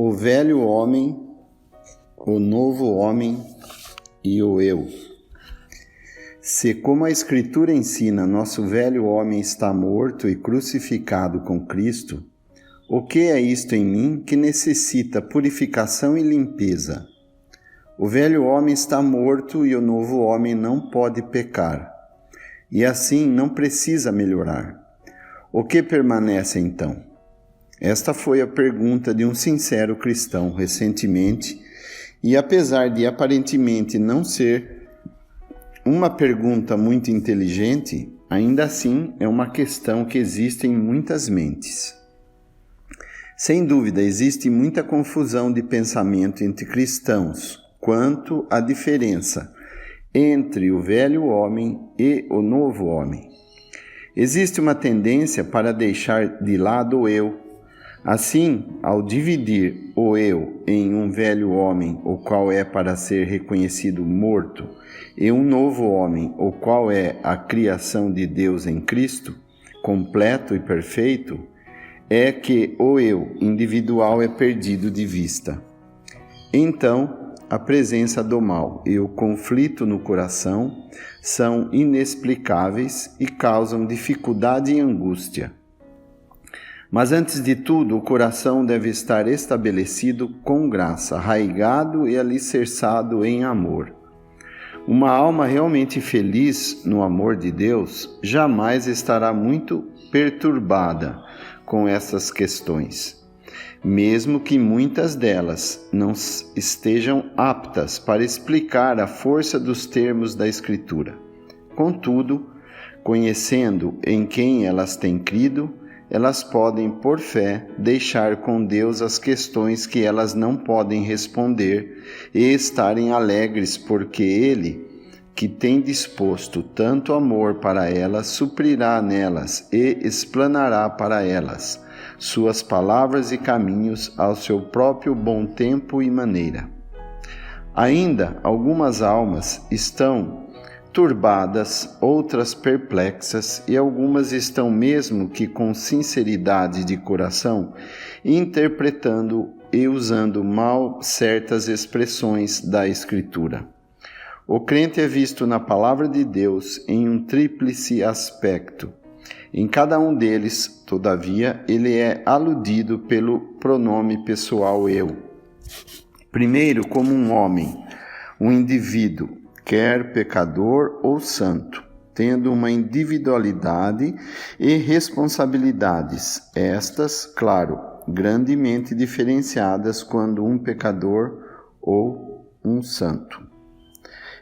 O velho homem, o novo homem e o eu. Se, como a Escritura ensina, nosso velho homem está morto e crucificado com Cristo, o que é isto em mim que necessita purificação e limpeza? O velho homem está morto e o novo homem não pode pecar, e assim não precisa melhorar. O que permanece então? Esta foi a pergunta de um sincero cristão recentemente, e apesar de aparentemente não ser uma pergunta muito inteligente, ainda assim é uma questão que existe em muitas mentes. Sem dúvida, existe muita confusão de pensamento entre cristãos quanto à diferença entre o velho homem e o novo homem. Existe uma tendência para deixar de lado o eu. Assim, ao dividir o eu em um velho homem, o qual é para ser reconhecido morto, e um novo homem, o qual é a criação de Deus em Cristo, completo e perfeito, é que o eu individual é perdido de vista. Então, a presença do mal e o conflito no coração são inexplicáveis e causam dificuldade e angústia. Mas antes de tudo, o coração deve estar estabelecido com graça, arraigado e alicerçado em amor. Uma alma realmente feliz no amor de Deus jamais estará muito perturbada com essas questões, mesmo que muitas delas não estejam aptas para explicar a força dos termos da Escritura. Contudo, conhecendo em quem elas têm crido, elas podem, por fé, deixar com Deus as questões que elas não podem responder e estarem alegres porque Ele, que tem disposto tanto amor para elas, suprirá nelas e explanará para elas suas palavras e caminhos ao seu próprio bom tempo e maneira. Ainda algumas almas estão turbadas, outras perplexas e algumas estão mesmo que com sinceridade de coração interpretando e usando mal certas expressões da Escritura. O crente é visto na Palavra de Deus em um tríplice aspecto. Em cada um deles, todavia, ele é aludido pelo pronome pessoal eu. Primeiro, como um homem, um indivíduo, quer pecador ou santo, tendo uma individualidade e responsabilidades, estas, claro, grandemente diferenciadas quando um pecador ou um santo.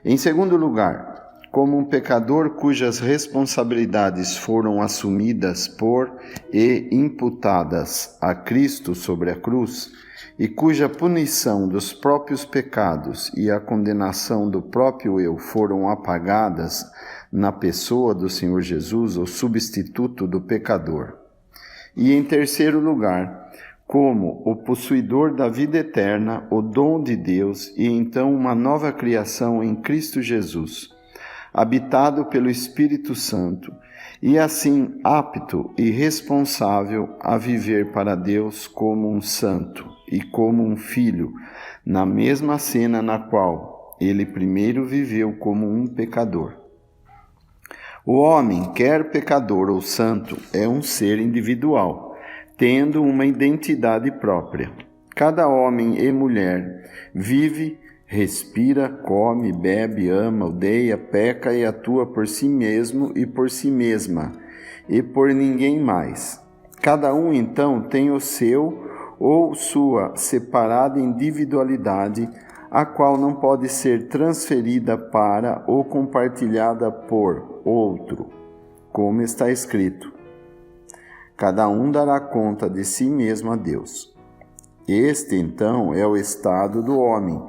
Em segundo lugar, como um pecador cujas responsabilidades foram assumidas por e imputadas a Cristo sobre a cruz, e cuja punição dos próprios pecados e a condenação do próprio eu foram apagadas na pessoa do Senhor Jesus, o substituto do pecador. E em terceiro lugar, como o possuidor da vida eterna, o dom de Deus e então uma nova criação em Cristo Jesus, habitado pelo Espírito Santo, e assim apto e responsável a viver para Deus como um santo e como um filho, na mesma cena na qual ele primeiro viveu como um pecador. O homem, quer pecador ou santo, é um ser individual, tendo uma identidade própria. Cada homem e mulher vive, respira, come, bebe, ama, odeia, peca e atua por si mesmo e por si mesma, e por ninguém mais. Cada um, então, tem o seu ou sua separada individualidade, a qual não pode ser transferida para ou compartilhada por outro, como está escrito: cada um dará conta de si mesmo a Deus. Este, então, é o estado do homem,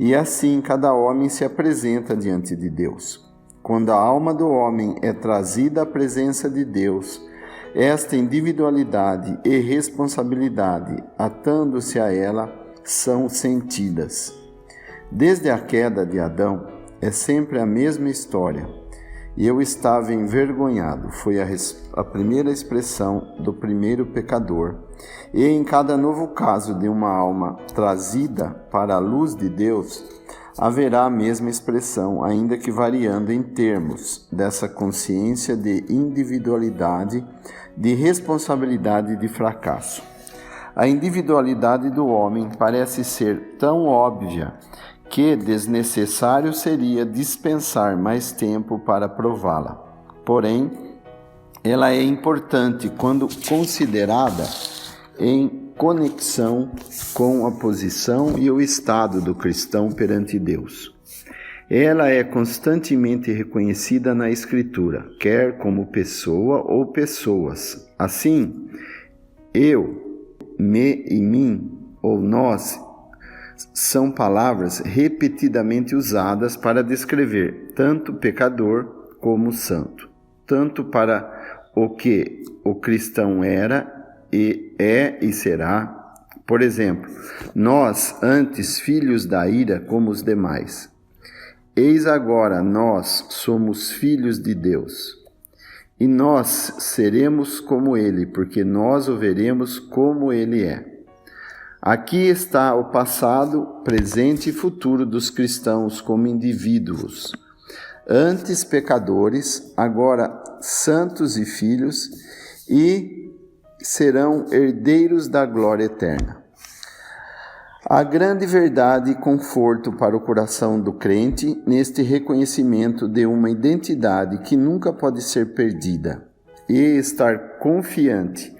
e assim cada homem se apresenta diante de Deus. Quando a alma do homem é trazida à presença de Deus, esta individualidade e responsabilidade, atando-se a ela, são sentidas. Desde a queda de Adão, é sempre a mesma história. e eu estava envergonhado. Foi a primeira expressão do primeiro pecador. E em cada novo caso de uma alma trazida para a luz de Deus, haverá a mesma expressão, ainda que variando em termos, dessa consciência de individualidade, de responsabilidade e de fracasso. A individualidade do homem parece ser tão óbvia que desnecessário seria dispensar mais tempo para prová-la. Porém, ela é importante quando considerada em conexão com a posição e o estado do cristão perante Deus. Ela é constantemente reconhecida na Escritura, quer como pessoa ou pessoas. Assim, eu, me e mim, ou nós, são palavras repetidamente usadas para descrever tanto pecador como santo, tanto para o que o cristão era e é e será. Por exemplo, nós antes filhos da ira como os demais. Eis agora nós somos filhos de Deus. E nós seremos como Ele, porque nós o veremos como Ele é. Aqui está o passado, presente e futuro dos cristãos como indivíduos. Antes pecadores, agora santos e filhos, e serão herdeiros da glória eterna. Há grande verdade e conforto para o coração do crente neste reconhecimento de uma identidade que nunca pode ser perdida e estar confiante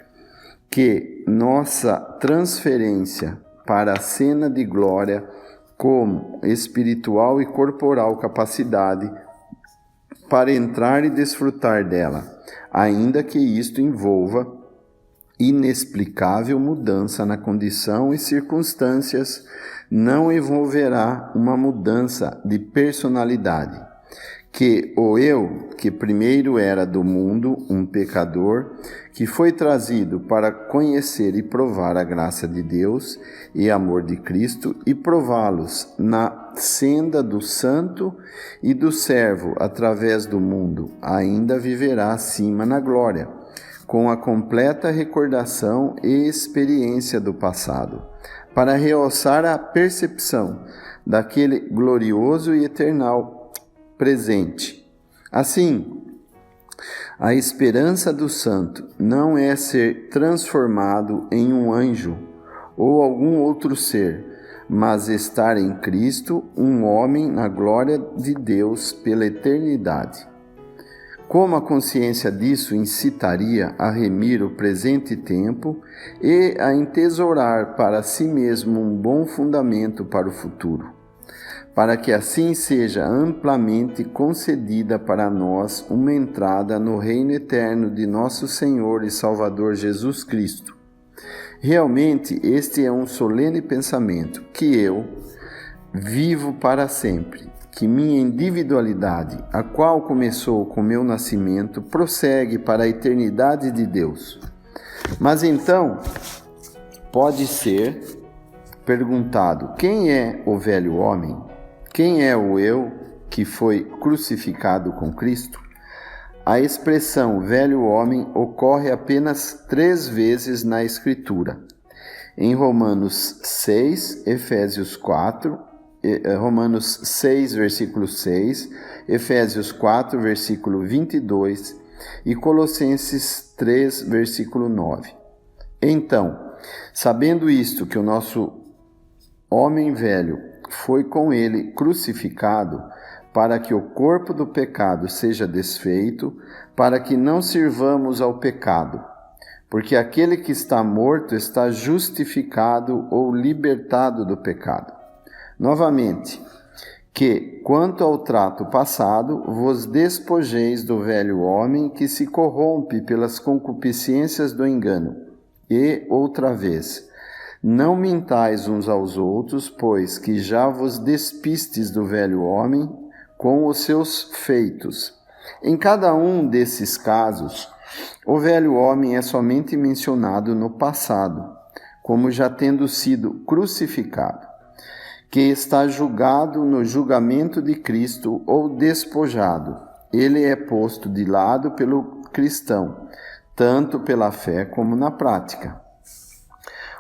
que nossa transferência para a cena de glória como espiritual e corporal capacidade para entrar e desfrutar dela, ainda que isto envolva inexplicável mudança na condição e circunstâncias, não envolverá uma mudança de personalidade, que o eu, que primeiro era do mundo, um pecador, que foi trazido para conhecer e provar a graça de Deus e amor de Cristo e prová-los na senda do santo e do servo através do mundo, ainda viverá acima na glória, com a completa recordação e experiência do passado, para realçar a percepção daquele glorioso e eternal presente. Assim, a esperança do santo não é ser transformado em um anjo ou algum outro ser, mas estar em Cristo, um homem na glória de Deus pela eternidade. Como a consciência disso incitaria a remir o presente tempo e a entesourar para si mesmo um bom fundamento para o futuro, para que assim seja amplamente concedida para nós uma entrada no reino eterno de nosso Senhor e Salvador Jesus Cristo. Realmente, este é um solene pensamento, que eu vivo para sempre, que minha individualidade, a qual começou com meu nascimento, prossegue para a eternidade de Deus. Mas então, pode ser perguntado, quem é o velho homem? Quem é o eu que foi crucificado com Cristo? A expressão velho homem ocorre apenas 3 vezes na Escritura. Em Romanos 6, Efésios 4, Romanos 6, versículo 6, Efésios 4, versículo 22 e Colossenses 3, versículo 9. Então, sabendo isto, que o nosso homem velho foi com ele crucificado, para que o corpo do pecado seja desfeito, para que não sirvamos ao pecado, porque aquele que está morto está justificado ou libertado do pecado. Novamente, que, quanto ao trato passado, vos despojeis do velho homem que se corrompe pelas concupiscências do engano, e, outra vez, não mintais uns aos outros, pois que já vos despistes do velho homem com os seus feitos. Em cada um desses casos, o velho homem é somente mencionado no passado, como já tendo sido crucificado, que está julgado no julgamento de Cristo ou despojado, ele é posto de lado pelo cristão, tanto pela fé como na prática.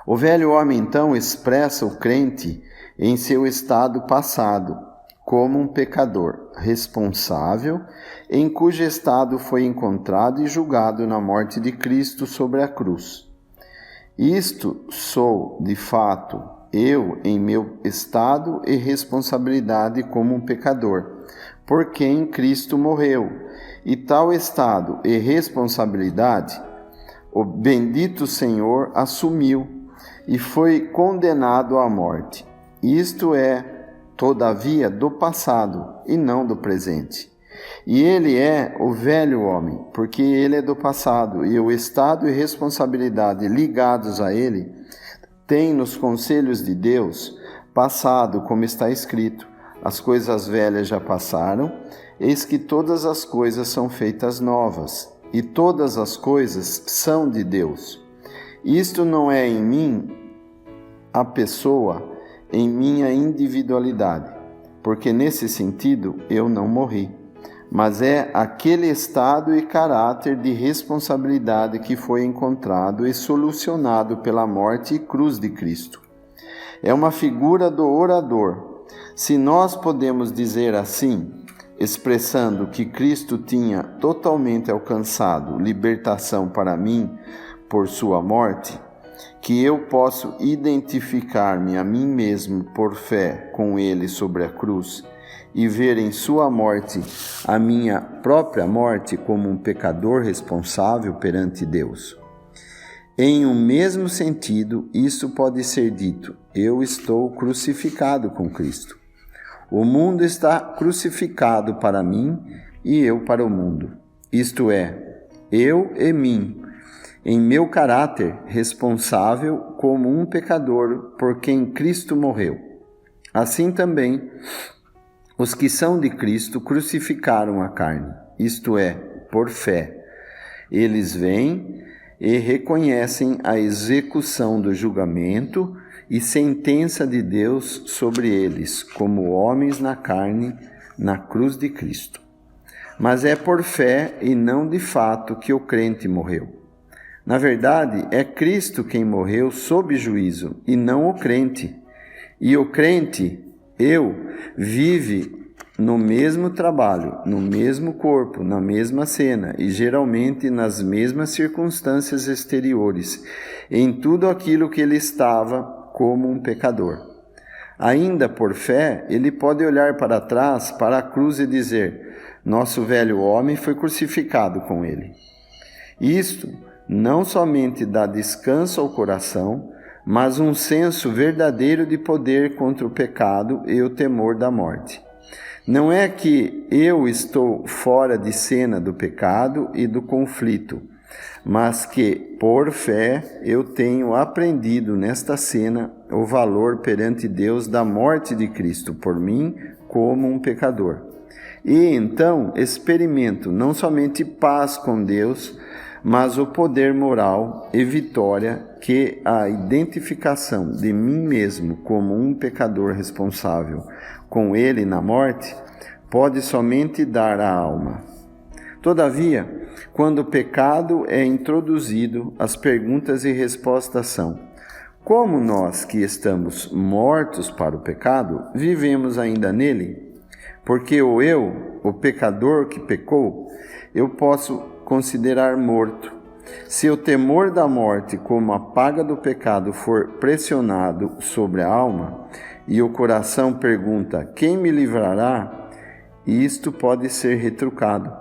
O velho homem, então, expressa o crente em seu estado passado, como um pecador responsável, em cujo estado foi encontrado e julgado na morte de Cristo sobre a cruz. Isto sou, de fato, eu em meu estado e responsabilidade como um pecador, por quem Cristo morreu, e tal estado e responsabilidade o bendito Senhor assumiu e foi condenado à morte. Isto é, todavia, do passado e não do presente. E ele é o velho homem, porque ele é do passado, e o estado e responsabilidade ligados a ele têm nos conselhos de Deus passado, como está escrito: as coisas velhas já passaram, eis que todas as coisas são feitas novas, e todas as coisas são de Deus. Isto não é em mim a pessoa, em minha individualidade, porque nesse sentido eu não morri, mas é aquele estado e caráter de responsabilidade que foi encontrado e solucionado pela morte e cruz de Cristo. É uma figura do orador. Se nós podemos dizer assim, expressando que Cristo tinha totalmente alcançado libertação para mim por sua morte, que eu posso identificar-me a mim mesmo por fé com ele sobre a cruz e ver em sua morte a minha própria morte como um pecador responsável perante Deus. Em um mesmo sentido, isso pode ser dito: eu estou crucificado com Cristo. O mundo está crucificado para mim e eu para o mundo. Isto é, eu e mim, em meu caráter responsável como um pecador por quem Cristo morreu. Assim também, os que são de Cristo crucificaram a carne, isto é, por fé. Eles veem e reconhecem a execução do julgamento e sentença de Deus sobre eles, como homens na carne, na cruz de Cristo. Mas é por fé e não de fato que o crente morreu. Na verdade, é Cristo quem morreu sob juízo, e não o crente. E o crente, eu, vive no mesmo trabalho, no mesmo corpo, na mesma cena e geralmente nas mesmas circunstâncias exteriores, em tudo aquilo que ele estava como um pecador. Ainda por fé, ele pode olhar para trás, para a cruz e dizer: nosso velho homem foi crucificado com ele. Isto não somente dá descanso ao coração, mas um senso verdadeiro de poder contra o pecado e o temor da morte. Não é que eu estou fora de cena do pecado e do conflito, mas que, por fé, eu tenho aprendido nesta cena o valor perante Deus da morte de Cristo por mim como um pecador. E então experimento não somente paz com Deus, mas o poder moral e vitória que a identificação de mim mesmo como um pecador responsável com ele na morte pode somente dar à alma. Todavia, quando o pecado é introduzido, as perguntas e respostas são: como nós que estamos mortos para o pecado, vivemos ainda nele? Porque o eu, o pecador que pecou, eu posso considerar morto. Se o temor da morte como a paga do pecado for pressionado sobre a alma, e o coração pergunta: quem me livrará? Isto pode ser retrucado: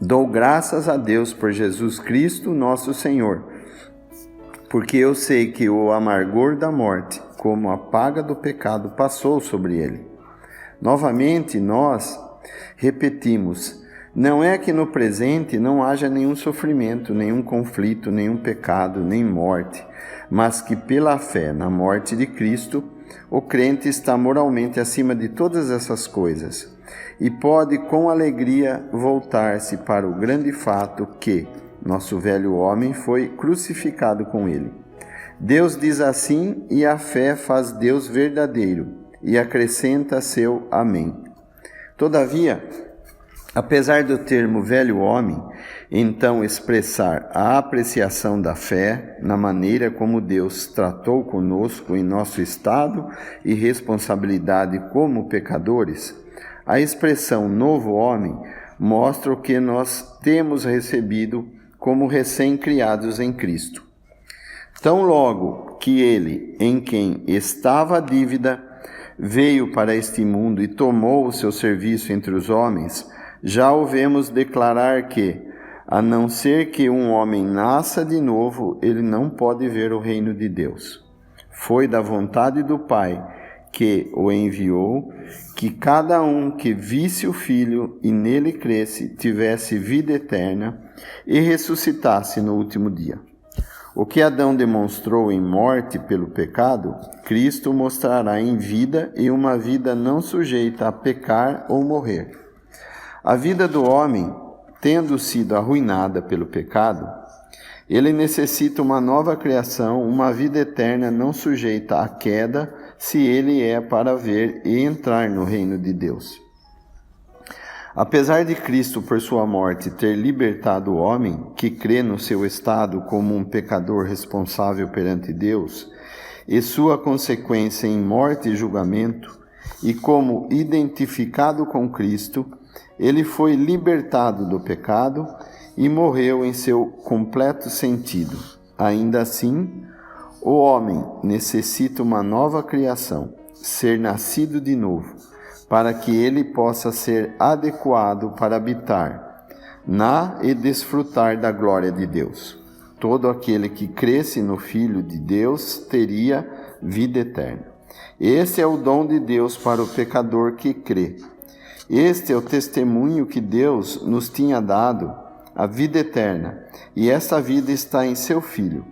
dou graças a Deus por Jesus Cristo, nosso Senhor, porque eu sei que o amargor da morte, como a paga do pecado, passou sobre ele. Novamente, nós repetimos: não é que no presente não haja nenhum sofrimento, nenhum conflito, nenhum pecado, nem morte, mas que pela fé na morte de Cristo, o crente está moralmente acima de todas essas coisas e pode com alegria voltar-se para o grande fato que nosso velho homem foi crucificado com ele. Deus diz assim, e a fé faz Deus verdadeiro e acrescenta seu amém. Todavia, apesar do termo velho homem, então expressar a apreciação da fé na maneira como Deus tratou conosco em nosso estado e responsabilidade como pecadores, a expressão novo homem mostra o que nós temos recebido como recém-criados em Cristo. Tão logo que ele, em quem estava a dívida, veio para este mundo e tomou o seu serviço entre os homens, já ouvemos declarar que, a não ser que um homem nasça de novo, ele não pode ver o reino de Deus. Foi da vontade do Pai que o enviou, que cada um que visse o Filho e nele cresce, tivesse vida eterna e ressuscitasse no último dia. O que Adão demonstrou em morte pelo pecado, Cristo mostrará em vida e uma vida não sujeita a pecar ou morrer. A vida do homem, tendo sido arruinada pelo pecado, ele necessita uma nova criação, uma vida eterna não sujeita à queda, se ele é para ver e entrar no reino de Deus. Apesar de Cristo, por sua morte, ter libertado o homem, que crê no seu estado como um pecador responsável perante Deus, e sua consequência em morte e julgamento, e como identificado com Cristo, ele foi libertado do pecado e morreu em seu completo sentido. Ainda assim, o homem necessita uma nova criação, ser nascido de novo, para que ele possa ser adequado para habitar na e desfrutar da glória de Deus. Todo aquele que cresce no Filho de Deus teria vida eterna. Esse é o dom de Deus para o pecador que crê. Este é o testemunho que Deus nos tinha dado, a vida eterna, e essa vida está em seu Filho.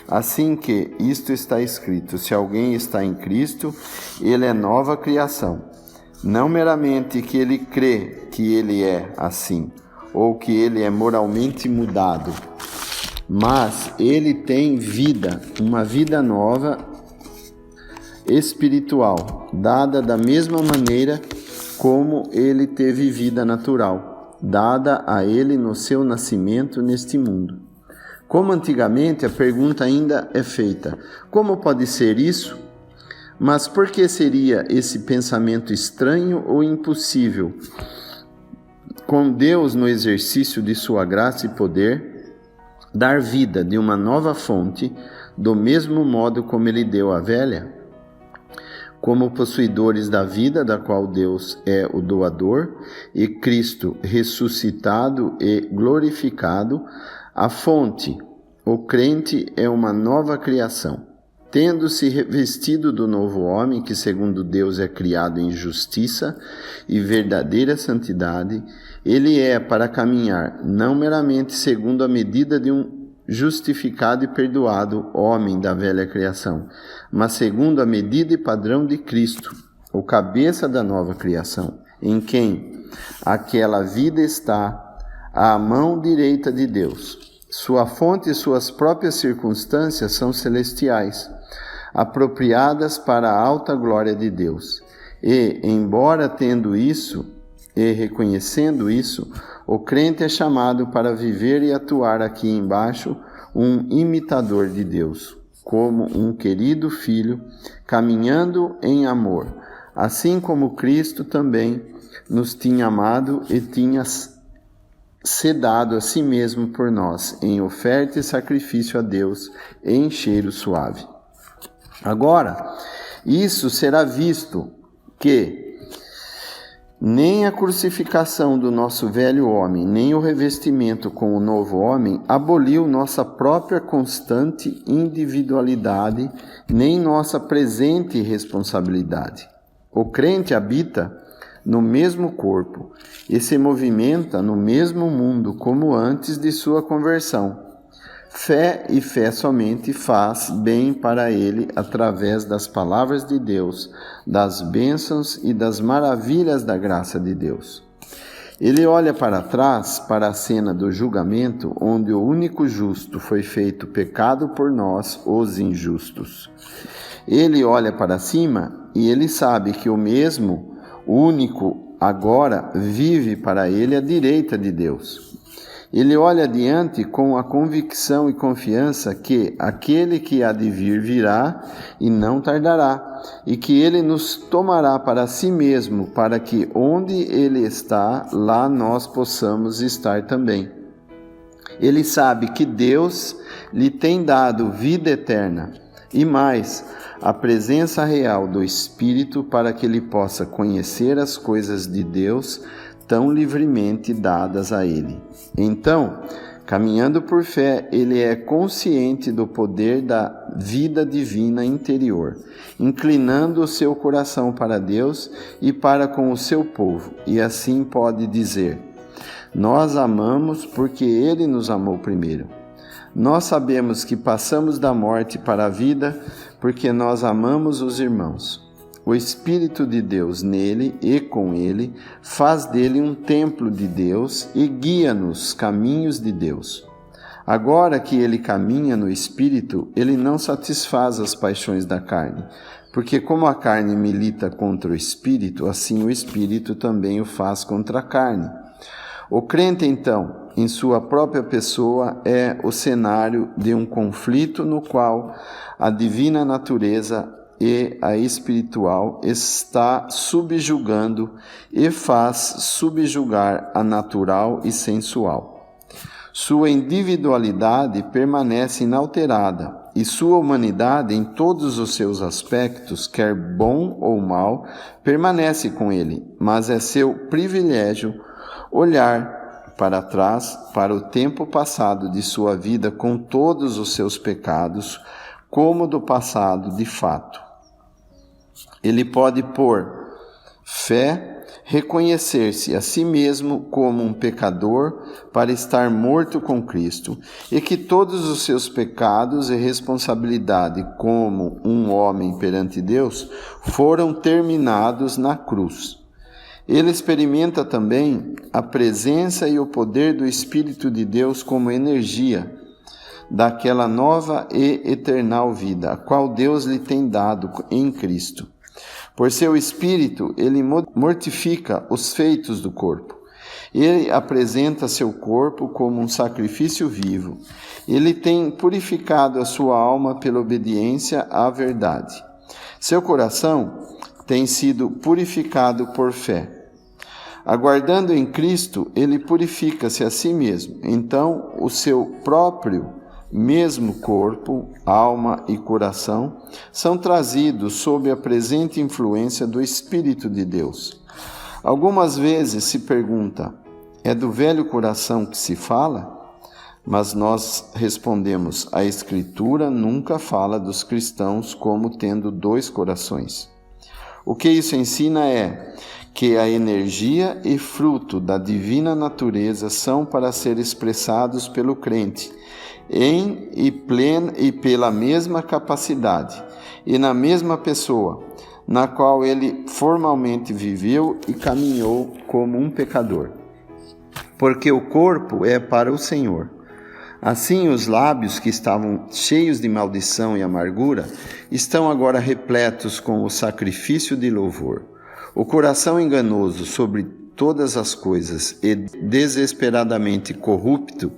Assim que isto está escrito: se alguém está em Cristo, ele é nova criação. Não meramente que ele crê que ele é assim, ou que ele é moralmente mudado, mas ele tem vida, uma vida nova, espiritual, dada da mesma maneira como ele teve vida natural, dada a ele no seu nascimento neste mundo. Como antigamente, a pergunta ainda é feita: como pode ser isso? Mas por que seria esse pensamento estranho ou impossível? Com Deus, no exercício de sua graça e poder, dar vida de uma nova fonte, do mesmo modo como ele deu a velha? Como possuidores da vida, da qual Deus é o doador, e Cristo ressuscitado e glorificado, a fonte, o crente, é uma nova criação. Tendo-se revestido do novo homem, que segundo Deus é criado em justiça e verdadeira santidade, ele é para caminhar não meramente segundo a medida de um justificado e perdoado homem da velha criação, mas segundo a medida e padrão de Cristo, o cabeça da nova criação, em quem aquela vida está à mão direita de Deus. Sua fonte e suas próprias circunstâncias são celestiais, apropriadas para a alta glória de Deus. E, embora tendo isso e reconhecendo isso, o crente é chamado para viver e atuar aqui embaixo um imitador de Deus, como um querido filho, caminhando em amor, assim como Cristo também nos tinha amado e tinha sedado a si mesmo por nós, em oferta e sacrifício a Deus em cheiro suave. Agora, isso será visto que nem a crucificação do nosso velho homem, nem o revestimento com o novo homem aboliu nossa própria constante individualidade, nem nossa presente responsabilidade. O crente habita no mesmo corpo e se movimenta no mesmo mundo como antes de sua conversão. Fé e fé somente faz bem para ele através das palavras de Deus, das bênçãos e das maravilhas da graça de Deus. Ele olha para trás, para a cena do julgamento, onde o único justo foi feito pecado por nós, os injustos. Ele olha para cima e ele sabe que o mesmo único agora vive para ele à direita de Deus. Ele olha adiante com a convicção e confiança que aquele que há de vir virá e não tardará, e que ele nos tomará para si mesmo, para que onde ele está, lá nós possamos estar também. Ele sabe que Deus lhe tem dado vida eterna, e mais, a presença real do Espírito para que ele possa conhecer as coisas de Deus tão livremente dadas a ele. Então, caminhando por fé, ele é consciente do poder da vida divina interior, inclinando o seu coração para Deus e para com o seu povo, e assim pode dizer: nós amamos porque ele nos amou primeiro. Nós sabemos que passamos da morte para a vida porque nós amamos os irmãos. O Espírito de Deus nele e com ele faz dele um templo de Deus e guia nos caminhos de Deus. Agora que ele caminha no Espírito, ele não satisfaz as paixões da carne, porque como a carne milita contra o Espírito, assim o Espírito também o faz contra a carne. O crente, então, em sua própria pessoa, é o cenário de um conflito no qual a divina natureza e a espiritual está subjugando e faz subjugar a natural e sensual. Sua individualidade permanece inalterada e sua humanidade, em todos os seus aspectos, quer bom ou mal, permanece com ele, mas é seu privilégio olhar para trás, para o tempo passado de sua vida com todos os seus pecados, como do passado de fato. Ele pode, por fé, reconhecer-se a si mesmo como um pecador para estar morto com Cristo e que todos os seus pecados e responsabilidade como um homem perante Deus foram terminados na cruz. Ele experimenta também a presença e o poder do Espírito de Deus como energia daquela nova e eternal vida, a qual Deus lhe tem dado em Cristo. Por seu Espírito, ele mortifica os feitos do corpo. Ele apresenta seu corpo como um sacrifício vivo. Ele tem purificado a sua alma pela obediência à verdade. Seu coração tem sido purificado por fé. Aguardando em Cristo, ele purifica-se a si mesmo. Então, o seu próprio mesmo corpo, alma e coração são trazidos sob a presente influência do Espírito de Deus. Algumas vezes se pergunta: é do velho coração que se fala? Mas nós respondemos: a Escritura nunca fala dos cristãos como tendo dois corações. O que isso ensina é que a energia e fruto da divina natureza são para ser expressados pelo crente em e pela mesma capacidade e na mesma pessoa, na qual ele formalmente viveu e caminhou como um pecador. Porque o corpo é para o Senhor. Assim, os lábios que estavam cheios de maldição e amargura estão agora repletos com o sacrifício de louvor. O coração enganoso sobre todas as coisas e desesperadamente corrupto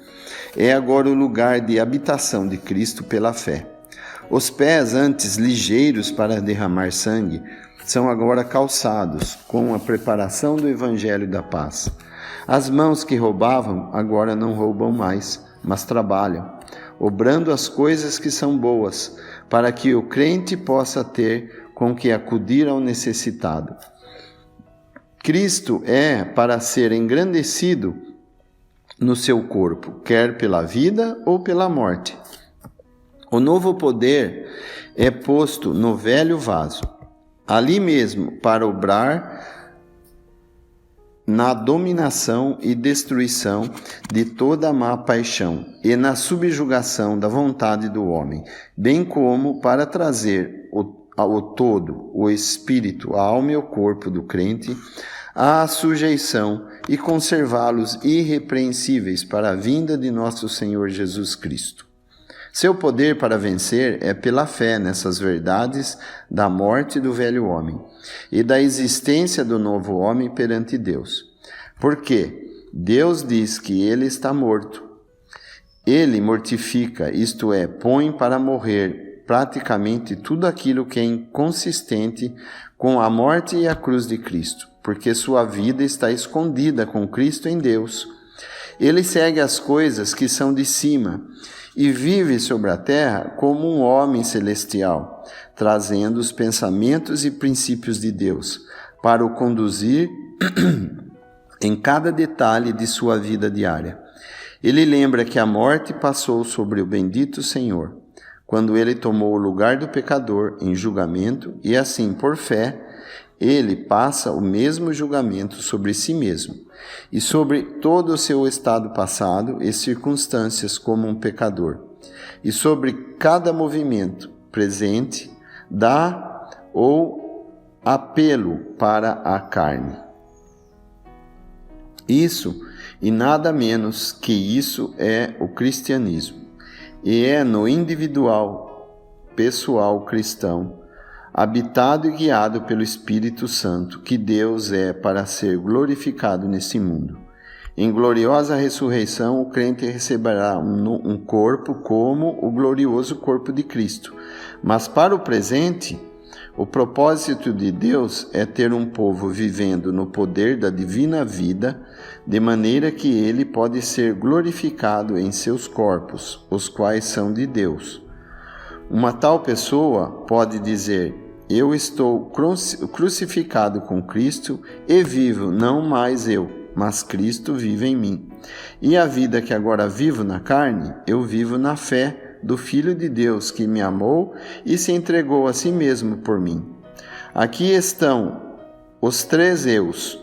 é agora o lugar de habitação de Cristo pela fé. Os pés, antes ligeiros para derramar sangue, são agora calçados com a preparação do Evangelho da paz. As mãos que roubavam agora não roubam mais, mas trabalham, obrando as coisas que são boas, para que o crente possa ter com que acudir ao necessitado. Cristo é para ser engrandecido no seu corpo, quer pela vida ou pela morte. O novo poder é posto no velho vaso, ali mesmo para obrar na dominação e destruição de toda a má paixão e na subjugação da vontade do homem, bem como para trazer ao todo, o espírito, a alma e o corpo do crente à sujeição e conservá-los irrepreensíveis para a vinda de nosso Senhor Jesus Cristo. Seu poder para vencer é pela fé nessas verdades da morte do velho homem e da existência do novo homem perante Deus. Porque Deus diz que ele está morto. Ele mortifica, isto é, põe para morrer praticamente tudo aquilo que é inconsistente com a morte e a cruz de Cristo, porque sua vida está escondida com Cristo em Deus. Ele segue as coisas que são de cima e vive sobre a terra como um homem celestial, trazendo os pensamentos e princípios de Deus para o conduzir em cada detalhe de sua vida diária. Ele lembra que a morte passou sobre o bendito Senhor, quando ele tomou o lugar do pecador em julgamento, e assim, por fé, ele passa o mesmo julgamento sobre si mesmo e sobre todo o seu estado passado e circunstâncias como um pecador, e sobre cada movimento presente dá ou apelo para a carne. Isso e nada menos que isso é o cristianismo, e é no individual, pessoal cristão, habitado e guiado pelo Espírito Santo, que Deus é para ser glorificado nesse mundo. Em gloriosa ressurreição, o crente receberá um corpo como o glorioso corpo de Cristo. Mas para o presente, o propósito de Deus é ter um povo vivendo no poder da divina vida, de maneira que ele pode ser glorificado em seus corpos, os quais são de Deus. Uma tal pessoa pode dizer: eu estou crucificado com Cristo e vivo, não mais eu, mas Cristo vive em mim. E a vida que agora vivo na carne, eu vivo na fé do Filho de Deus que me amou e se entregou a si mesmo por mim. Aqui estão os três eus.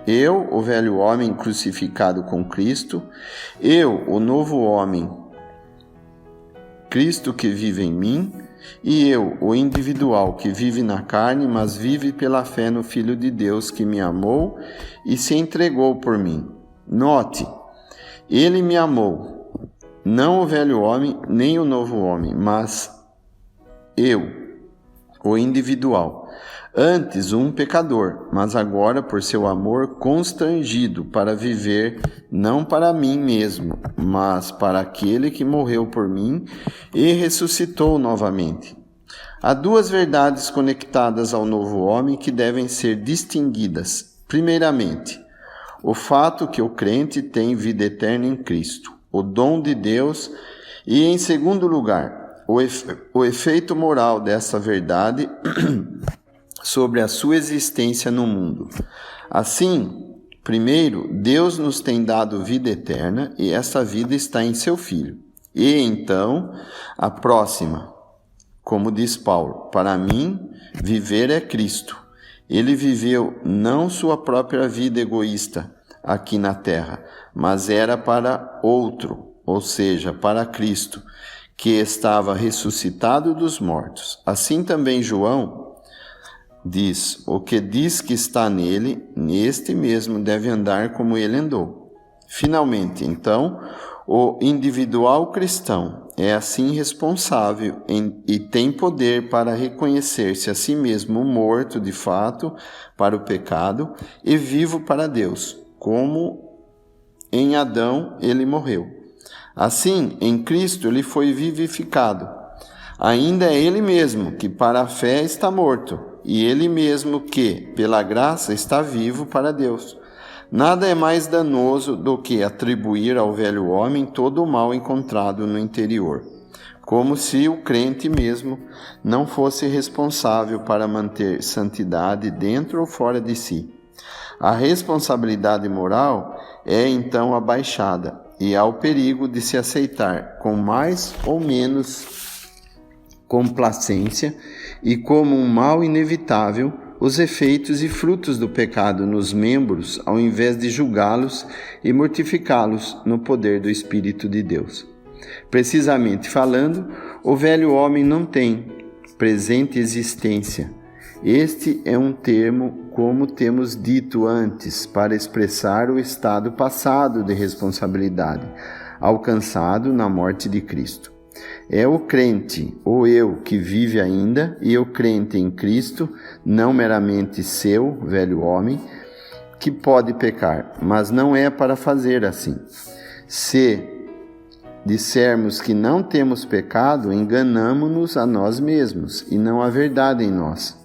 Eu, o velho homem crucificado com Cristo, eu, o novo homem, Cristo que vive em mim, e eu, o individual que vive na carne, mas vive pela fé no Filho de Deus que me amou e se entregou por mim. Note, ele me amou, não o velho homem, nem o novo homem, mas eu, o individual. Antes um pecador, mas agora por seu amor constrangido para viver não para mim mesmo, mas para aquele que morreu por mim e ressuscitou novamente. Há duas verdades conectadas ao novo homem que devem ser distinguidas. Primeiramente, o fato que o crente tem vida eterna em Cristo, o dom de Deus, e em segundo lugar, o efeito moral dessa verdade sobre a sua existência no mundo. Assim, primeiro, Deus nos tem dado vida eterna e essa vida está em seu Filho. E então, a próxima, como diz Paulo, para mim, viver é Cristo. Ele viveu não sua própria vida egoísta aqui na terra, mas era para outro, ou seja, para Cristo, que estava ressuscitado dos mortos. Assim também João diz: o que diz que está nele, neste mesmo deve andar como ele andou. Finalmente, então, o individual cristão é assim responsável e tem poder para reconhecer-se a si mesmo morto de fato para o pecado e vivo para Deus, como em Adão ele morreu. Assim, em Cristo ele foi vivificado. Ainda é ele mesmo que para a fé está morto, e ele mesmo que, pela graça, está vivo para Deus. Nada é mais danoso do que atribuir ao velho homem todo o mal encontrado no interior, como se o crente mesmo não fosse responsável para manter santidade dentro ou fora de si. A responsabilidade moral é então abaixada, e há o perigo de se aceitar com mais ou menos complacência e como um mal inevitável os efeitos e frutos do pecado nos membros, ao invés de julgá-los e mortificá-los no poder do Espírito de Deus. Precisamente falando, o velho homem não tem presente existência. Este é um termo, como temos dito antes, para expressar o estado passado de responsabilidade, alcançado na morte de Cristo. É o crente, o eu, que vive ainda, e o crente em Cristo, não meramente seu, velho homem, que pode pecar, mas não é para fazer assim. Se dissermos que não temos pecado, enganamo-nos a nós mesmos, e não há verdade em nós.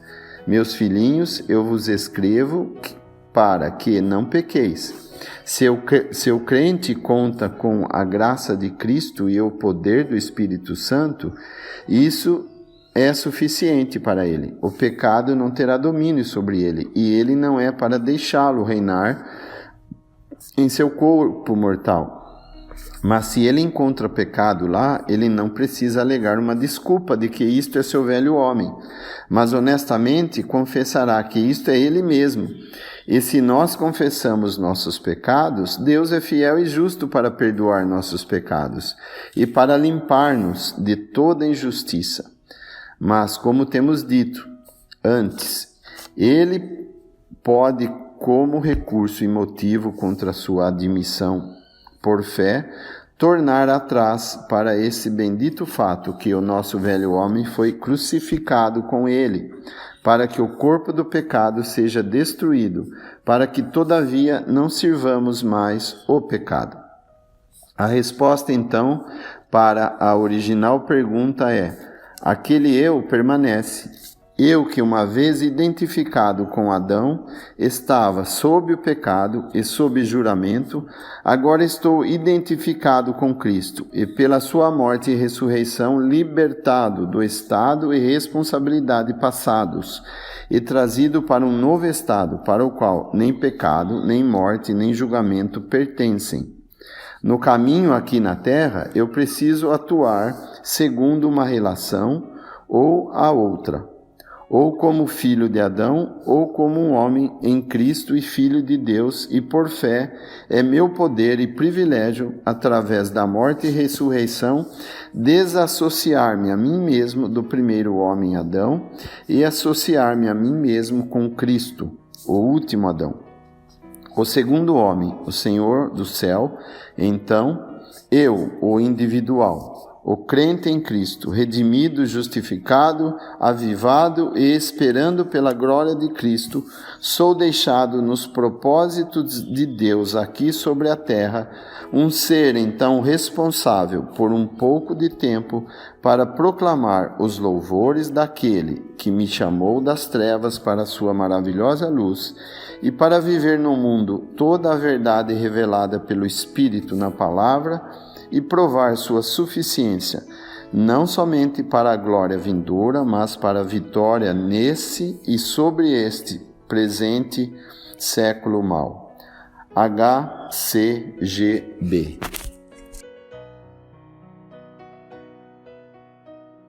Meus filhinhos, eu vos escrevo para que não pequeis. Se o crente conta com a graça de Cristo e o poder do Espírito Santo, isso é suficiente para ele. O pecado não terá domínio sobre ele, e ele não é para deixá-lo reinar em seu corpo mortal. Mas se ele encontra pecado lá, ele não precisa alegar uma desculpa de que isto é seu velho homem, mas honestamente confessará que isto é ele mesmo. E se nós confessamos nossos pecados, Deus é fiel e justo para perdoar nossos pecados e para limpar-nos de toda injustiça. Mas, como temos dito antes, ele pode, como recurso e motivo contra sua admissão por fé, tornar atrás para esse bendito fato que o nosso velho homem foi crucificado com ele, para que o corpo do pecado seja destruído, para que todavia não sirvamos mais o pecado. A resposta, então, para a original pergunta é: aquele eu permanece. Eu que uma vez identificado com Adão, estava sob o pecado e sob juramento, agora estou identificado com Cristo e pela sua morte e ressurreição libertado do estado e responsabilidade passados e trazido para um novo estado, para o qual nem pecado, nem morte, nem julgamento pertencem. No caminho aqui na terra, eu preciso atuar segundo uma relação ou a outra, ou como filho de Adão, ou como um homem em Cristo e filho de Deus, e por fé é meu poder e privilégio, através da morte e ressurreição, desassociar-me a mim mesmo do primeiro homem Adão e associar-me a mim mesmo com Cristo, o último Adão, o segundo homem, o Senhor do céu. Então, eu, o individual, o crente em Cristo, redimido, justificado, avivado e esperando pela glória de Cristo, sou deixado nos propósitos de Deus aqui sobre a terra, um ser então responsável por um pouco de tempo para proclamar os louvores daquele que me chamou das trevas para a sua maravilhosa luz e para viver no mundo toda a verdade revelada pelo Espírito na palavra e provar sua suficiência, não somente para a glória vindoura, mas para a vitória nesse e sobre este presente século mau. HCGB